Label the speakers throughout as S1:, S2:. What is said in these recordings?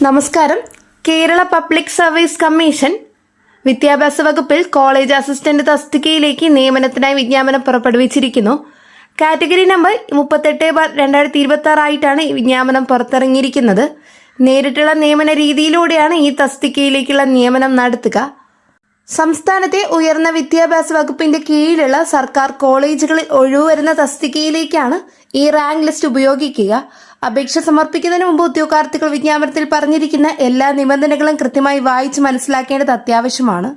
S1: നമസ്കാരം. Kerala public service commission വിദ്യാഭ്യാസ വകുപ്പിൽ കോളേജ് അസിസ്റ്റന്റ് തസ്തികയിലേക്ക് നിയമനത്തിനായി വിജ്ഞാപനം പുറപ്പെടുവിച്ചിരിക്കുന്നു. കാറ്റഗറി നമ്പർ 38/2026 ആയിട്ടാണ് ഈ വിജ്ഞാപനം പുറത്തിറങ്ങിയിരിക്കുന്നത്. നേരിട്ടുള്ള നിയമന രീതിയിലൂടെയാണ് ഈ തസ്തികയിലേക്കുള്ള നിയമനം നടത്തുക. സംസ്ഥാനത്തെ ഉയർന്ന വിദ്യാഭ്യാസ വകുപ്പിന്റെ കീഴിലുള്ള സർക്കാർ കോളേജുകളിൽ ഒഴിവുവരുന്ന തസ്തികയിലേക്കാണ് ഈ റാങ്ക് ലിസ്റ്റ് ഉപയോഗിക്കുക. അപേക്ഷ സമർപ്പിക്കുന്നതിന് മുമ്പ് ഉദ്യോഗാർത്ഥികൾ വിജ്ഞാപനത്തിൽ പറഞ്ഞിരിക്കുന്ന എല്ലാ നിബന്ധനകളും കൃത്യമായി വായിച്ച് മനസ്സിലാക്കേണ്ടത് അത്യാവശ്യമാണ്.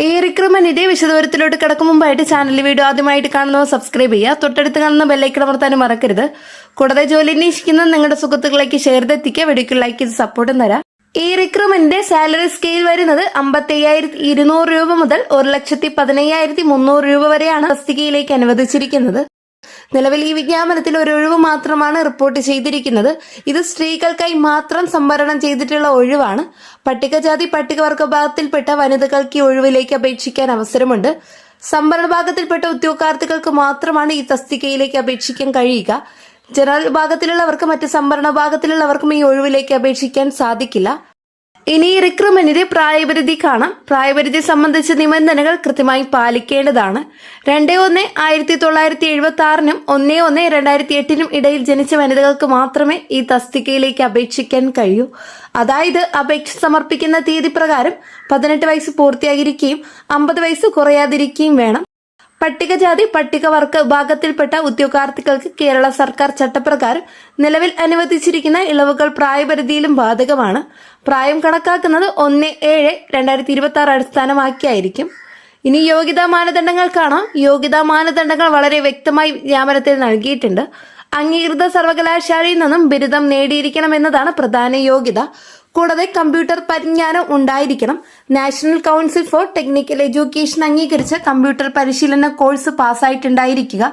S1: ഈ റിക്രൂട്ട്മെന്റിന്റെ വിശദവിവരത്തിലോട്ട് കിടക്കും മുമ്പായിട്ട് ചാനലിൽ വീഡിയോ ആദ്യമായിട്ട് കാണുന്നവർ സബ്സ്ക്രൈബ് ചെയ്യുക. തൊട്ടടുത്ത് കാണുന്ന ബെല്ലൈക്കൺ അമർത്താനും മറക്കരുത്. കൂടാതെ ജോലി അന്വേഷിക്കുന്ന നിങ്ങളുടെ സുഹൃത്തുക്കളിലേക്ക് ഷെയർ എത്തിക്കുക. വീഡിയോക്ക് ലൈക്ക് ചെയ്ത് സപ്പോർട്ടും തരാം. ഈ റിക്രൂട്ട്മെന്റിന്റെ സാലറി സ്കെയിൽ വരുന്നത് 55,200 രൂപ മുതൽ 1,15,300 രൂപ വരെയാണ് തസ്തികയിലേക്ക് അനുവദിച്ചിരിക്കുന്നത്. നിലവിൽ ഈ വിജ്ഞാപനത്തിൽ ഒരു ഒഴിവ് മാത്രമാണ് റിപ്പോർട്ട് ചെയ്തിരിക്കുന്നത്. ഇത് സ്ത്രീകൾക്കായി മാത്രം സംവരണം ചെയ്തിട്ടുള്ള ഒഴിവാണ്. പട്ടികജാതി പട്ടികവർഗ വിഭാഗത്തിൽപ്പെട്ട വനിതകൾക്ക് ഈ ഒഴിവിലേക്ക് അപേക്ഷിക്കാൻ അവസരമുണ്ട്. സംവരണ വിഭാഗത്തിൽപ്പെട്ട ഉദ്യോഗാർത്ഥികൾക്ക് മാത്രമാണ് ഈ തസ്തികയിലേക്ക് അപേക്ഷിക്കാൻ കഴിയുക. ജനറൽ വിഭാഗത്തിലുള്ളവർക്ക് മറ്റ് സംവരണ വിഭാഗത്തിലുള്ളവർക്കും ഈ ഒഴിവിലേക്ക് അപേക്ഷിക്കാൻ സാധിക്കില്ല. ഇനി റിക്രൂട്ട്മെന്റിന്റെ പ്രായപരിധി കാണാം. പ്രായപരിധി സംബന്ധിച്ച നിബന്ധനകൾ കൃത്യമായി പാലിക്കേണ്ടതാണ്. 2/1/1976 1/1/2008 ഇടയിൽ ജനിച്ച വനിതകൾക്ക് മാത്രമേ ഈ തസ്തികയിലേക്ക് അപേക്ഷിക്കാൻ കഴിയൂ. അതായത് അപേക്ഷ സമർപ്പിക്കുന്ന തീയതി പ്രകാരം 18 വയസ്സ് പൂർത്തിയായിരിക്കുകയും 50 വയസ്സ് കുറയാതിരിക്കുകയും വേണം. പട്ടികജാതി പട്ടികവർഗ വിഭാഗത്തിൽപ്പെട്ട ഉദ്യോഗാർത്ഥികൾക്ക് കേരള സർക്കാർ ചട്ടപ്രകാരം നിലവിൽ അനുവദിച്ചിരിക്കുന്ന ഇളവുകൾ പ്രായപരിധിയിലും ബാധകമാണ്. പ്രായം കണക്കാക്കുന്നത് 1/7/2026 അടിസ്ഥാനമാക്കിയായിരിക്കും. ഇനി യോഗ്യതാ മാനദണ്ഡങ്ങൾ കാണാം. യോഗ്യതാ മാനദണ്ഡങ്ങൾ വളരെ വ്യക്തമായി വിജ്ഞാപനത്തിൽ നൽകിയിട്ടുണ്ട്. അംഗീകൃത സർവകലാശാലയിൽ നിന്നും ബിരുദം നേടിയിരിക്കണമെന്നതാണ് പ്രധാന യോഗ്യത. കൂടാതെ കമ്പ്യൂട്ടർ പരിജ്ഞാനം ഉണ്ടായിരിക്കണം. National council for technical education അംഗീകരിച്ച കമ്പ്യൂട്ടർ പരിശീലന കോഴ്സ് പാസ്സായിട്ടുണ്ടായിരിക്കുക.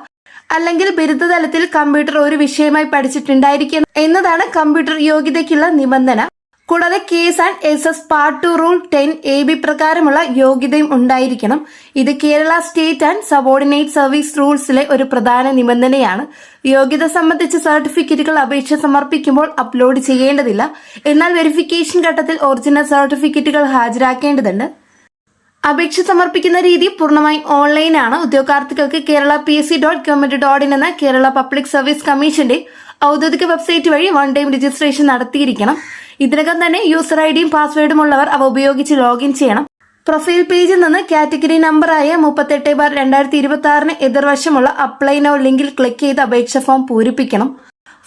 S1: അല്ലെങ്കിൽ ബിരുദതലത്തിൽ കമ്പ്യൂട്ടർ ഒരു വിഷയമായി പഠിച്ചിട്ടുണ്ടായിരിക്കണം എന്നതാണ് കമ്പ്യൂട്ടർ യോഗ്യതയ്ക്കുള്ള നിബന്ധന. കൂടാതെ KS and SS part 2 rule 10 AB പ്രകാരമുള്ള യോഗ്യതയും ഉണ്ടായിരിക്കണം. ഇത് Kerala state and subordinate service റൂൾസിലെ ഒരു പ്രധാന നിബന്ധനയാണ്. യോഗ്യത സംബന്ധിച്ച സർട്ടിഫിക്കറ്റുകൾ അപേക്ഷ സമർപ്പിക്കുമ്പോൾ അപ്ലോഡ് ചെയ്യേണ്ടതില്ല. എന്നാൽ വെരിഫിക്കേഷൻ ഘട്ടത്തിൽ ഒറിജിനൽ സർട്ടിഫിക്കറ്റുകൾ ഹാജരാക്കേണ്ടതുണ്ട്. അപേക്ഷ സമർപ്പിക്കുന്ന രീതി പൂർണ്ണമായും ഓൺലൈനാണ്. ഉദ്യോഗാർത്ഥികൾക്ക് kerala.psc.government.in എന്ന കേരള പബ്ലിക് സർവീസ് കമ്മീഷന്റെ ഔദ്യോഗിക വെബ്സൈറ്റ് വഴി 1 ടൈം രജിസ്ട്രേഷൻ നടത്തിയിരിക്കണം. ഇതിനകം തന്നെ യൂസർ ഐഡിയും പാസ്വേഡും ഉള്ളവർ അവ ഉപയോഗിച്ച് ലോഗിൻ ചെയ്യണം. പ്രൊഫൈൽ പേജിൽ നിന്ന് കാറ്റഗറി നമ്പറായ 38/2026 എതിർവശമുള്ള അപ്ലൈ നൗ ലിങ്കിൽ ക്ലിക്ക് ചെയ്ത് അപേക്ഷ ഫോം പൂരിപ്പിക്കണം.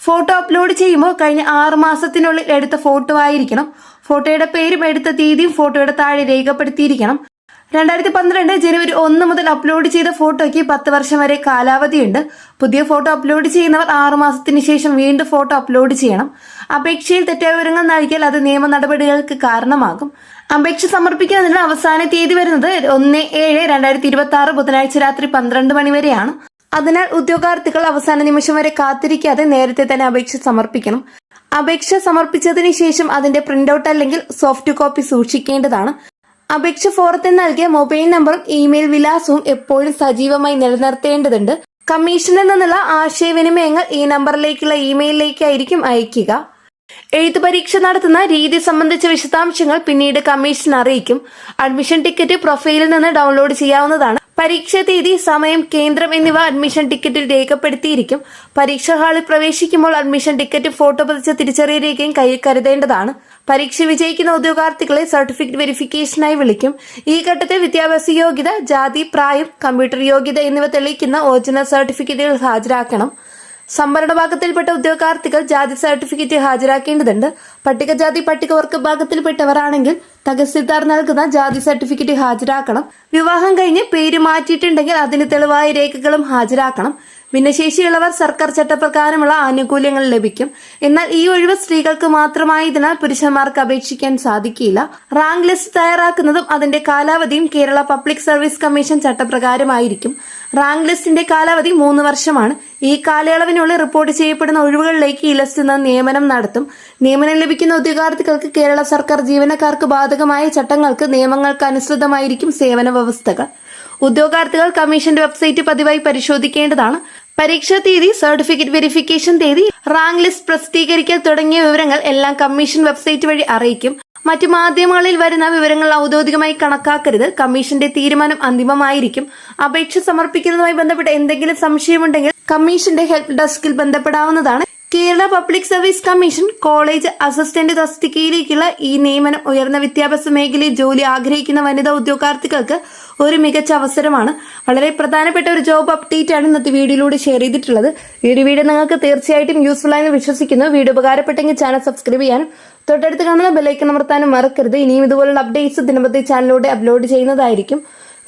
S1: ഫോട്ടോ അപ്ലോഡ് ചെയ്യുമ്പോൾ കഴിഞ്ഞ 6 മാസത്തിനുള്ളിൽ എടുത്ത ഫോട്ടോ ആയിരിക്കണം. ഫോട്ടോയുടെ പേരും എടുത്ത തീയതിയും ഫോട്ടോയുടെ താഴെ രേഖപ്പെടുത്തിയിരിക്കണം. 2012 ജനുവരി 1 മുതൽ അപ്ലോഡ് ചെയ്ത ഫോട്ടോയ്ക്ക് 10 വർഷം വരെ കാലാവധിയുണ്ട്. പുതിയ ഫോട്ടോ അപ്ലോഡ് ചെയ്യുന്നവർ 6 മാസത്തിന് ശേഷം വീണ്ടും ഫോട്ടോ അപ്ലോഡ് ചെയ്യണം. അപേക്ഷയിൽ തെറ്റായ വിവരങ്ങൾ നൽകിയാൽ അത് നിയമ നടപടികൾക്ക് കാരണമാകും. അപേക്ഷ സമർപ്പിക്കുന്നതിന് അവസാന തീയതി വരുന്നത് 1/7/2026 ബുധനാഴ്ച രാത്രി 12 മണി വരെയാണ്. അതിനാൽ ഉദ്യോഗാർത്ഥികൾ അവസാന നിമിഷം വരെ കാത്തിരിക്കാതെ നേരത്തെ തന്നെ അപേക്ഷ സമർപ്പിക്കണം. അപേക്ഷ സമർപ്പിച്ചതിന് ശേഷം അതിന്റെ പ്രിന്റൌട്ട് അല്ലെങ്കിൽ സോഫ്റ്റ് കോപ്പി സൂക്ഷിക്കേണ്ടതാണ്. അപേക്ഷ ഫോറത്തിൽ നൽകിയ മൊബൈൽ നമ്പറും ഇമെയിൽ വിലാസവും എപ്പോഴും സജീവമായി നിലനിർത്തേണ്ടതുണ്ട്. കമ്മീഷനിൽ നിന്നുള്ള ആശയവിനിമയങ്ങൾ ഈ നമ്പറിലേക്കുള്ള ഇമെയിലിലേക്കായിരിക്കും അയക്കുക. എഴുത്തു പരീക്ഷ നടത്തുന്ന രീതി സംബന്ധിച്ച വിശദാംശങ്ങൾ പിന്നീട് കമ്മീഷൻ അറിയിക്കും. അഡ്മിഷൻ ടിക്കറ്റ് പ്രൊഫൈലിൽ നിന്ന് ഡൗൺലോഡ് ചെയ്യാവുന്നതാണ്. പരീക്ഷാ തീയതി, സമയം, കേന്ദ്രം എന്നിവ അഡ്മിഷൻ ടിക്കറ്റിൽ രേഖപ്പെടുത്തിയിരിക്കും. പരീക്ഷാ ഹാളിൽ പ്രവേശിക്കുമ്പോൾ അഡ്മിഷൻ ടിക്കറ്റ് ഫോട്ടോ പതിച്ച തിരിച്ചറിയൽ രേഖയും കയ്യിൽ കരുതേണ്ടതാണ്. പരീക്ഷ വിജയിക്കുന്ന ഉദ്യോഗാർത്ഥികളെ സർട്ടിഫിക്കറ്റ് വെരിഫിക്കേഷനായി വിളിക്കും. ഈ ഘട്ടത്തിൽ വിദ്യാഭ്യാസ യോഗ്യത, ജാതി, പ്രായം, കമ്പ്യൂട്ടർ യോഗ്യത എന്നിവ തെളിയിക്കുന്ന ഒറിജിനൽ സർട്ടിഫിക്കറ്റുകൾ ഹാജരാക്കണം. സംവരണ വിഭാഗത്തിൽപ്പെട്ട ഉദ്യോഗാർത്ഥികൾ ജാതി സർട്ടിഫിക്കറ്റ് ഹാജരാക്കേണ്ടതുണ്ട്. പട്ടികജാതി പട്ടികവർഗ വിഭാഗത്തിൽപ്പെട്ടവരാണെങ്കിൽ തഹസിൽദാർ നൽകുന്ന ജാതി സർട്ടിഫിക്കറ്റ് ഹാജരാക്കണം. വിവാഹം കഴിഞ്ഞ് പേര് മാറ്റിയിട്ടുണ്ടെങ്കിൽ അതിന് തെളിവായ രേഖകളും ഹാജരാക്കണം. ഭിന്നശേഷിയുള്ളവർ സർക്കാർ ചട്ടപ്രകാരമുള്ള ആനുകൂല്യങ്ങൾ ലഭിക്കും. എന്നാൽ ഈ ഒഴിവ് സ്ത്രീകൾക്ക് മാത്രമായതിനാൽ പുരുഷന്മാർക്ക് അപേക്ഷിക്കാൻ സാധിക്കില്ല. റാങ്ക് ലിസ്റ്റ് തയ്യാറാക്കുന്നതും അതിന്റെ കാലാവധിയും കേരള പബ്ലിക് സർവീസ് കമ്മീഷൻ ചട്ടപ്രകാരമായിരിക്കും. റാങ്ക് ലിസ്റ്റിന്റെ കാലാവധി 3 വർഷമാണ്. ഈ കാലയളവിനുള്ളിൽ റിപ്പോർട്ട് ചെയ്യപ്പെടുന്ന ഒഴിവുകളിലേക്ക് ഈ ലിസ്റ്റ് നിന്ന് നിയമനം നടത്തും. നിയമനം ലഭിക്കുന്ന ഉദ്യോഗാർത്ഥികൾക്ക് കേരള സർക്കാർ ജീവനക്കാർക്ക് ബാധകമായ ചട്ടങ്ങൾക്ക് നിയമങ്ങൾക്ക് അനുസൃതമായിരിക്കും സേവന വ്യവസ്ഥകൾ. ഉദ്യോഗാർത്ഥികൾ കമ്മീഷന്റെ വെബ്സൈറ്റ് പതിവായി പരിശോധിക്കേണ്ടതാണ്. പരീക്ഷാ തീയതി, സർട്ടിഫിക്കറ്റ് വെരിഫിക്കേഷൻ തീയതി, റാങ്ക് ലിസ്റ്റ് പ്രസിദ്ധീകരിക്കൽ തുടങ്ങിയ വിവരങ്ങൾ എല്ലാം കമ്മീഷൻ വെബ്സൈറ്റ് വഴി അറിയിക്കും. മറ്റു മാധ്യമങ്ങളിൽ വരുന്ന വിവരങ്ങൾ ഔദ്യോഗികമായി കണക്കാക്കരുത്. കമ്മീഷന്റെ തീരുമാനം അന്തിമമായിരിക്കും. അപേക്ഷ സമർപ്പിക്കുന്നതുമായി ബന്ധപ്പെട്ട് എന്തെങ്കിലും സംശയമുണ്ടെങ്കിൽ കമ്മീഷന്റെ ഹെൽപ്പ് ഡെസ്കിൽ ബന്ധപ്പെടാവുന്നതാണ്. Kerala public service commission college assistant തസ്തികയിലേക്കുള്ള ഈ നിയമനം ഉയർന്ന വിദ്യാഭ്യാസ മേഖലയിൽ ജോലി ആഗ്രഹിക്കുന്ന വനിതാ ഉദ്യോഗാർത്ഥികൾക്ക് ഒരു മികച്ച അവസരമാണ്. വളരെ പ്രധാനപ്പെട്ട ഒരു ജോബ് അപ്ഡേറ്റ് ആണ് ഇന്നത്തെ വീഡിയോയിലൂടെ ഷെയർ ചെയ്തിട്ടുള്ളത്. വീഡിയോ നിങ്ങൾക്ക് തീർച്ചയായിട്ടും യൂസ്ഫുൾ ആയെന്ന് വിശ്വസിക്കുന്നു. വീഡിയോ ഉപകാരപ്പെട്ടെങ്കിൽ ചാനൽ സബ്സ്ക്രൈബ് ചെയ്യാനും തൊട്ടടുത്ത് കാണുന്ന ബെല്ലൈക്കൺ അമർത്താനും മറക്കരുത്. ഇനിയും ഇതുപോലുള്ള അപ്ഡേറ്റ്സ് ദിനപതി ചാനലിലൂടെ അപ്ലോഡ് ചെയ്യുന്നതായിരിക്കും.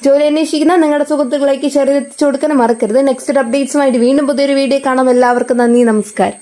S1: ജോലി അന്വേഷിക്കുന്ന നിങ്ങളുടെ സുഹൃത്തുക്കളേക്ക് ഷെയർ എത്തിച്ചു കൊടുക്കാനും മറക്കരുത്. നെക്സ്റ്റ് അപ്ഡേറ്റ്സുമായിട്ട് വീണ്ടും പുതിയൊരു വീഡിയോ കാണാം. എല്ലാവർക്കും നന്ദി, നമസ്കാരം.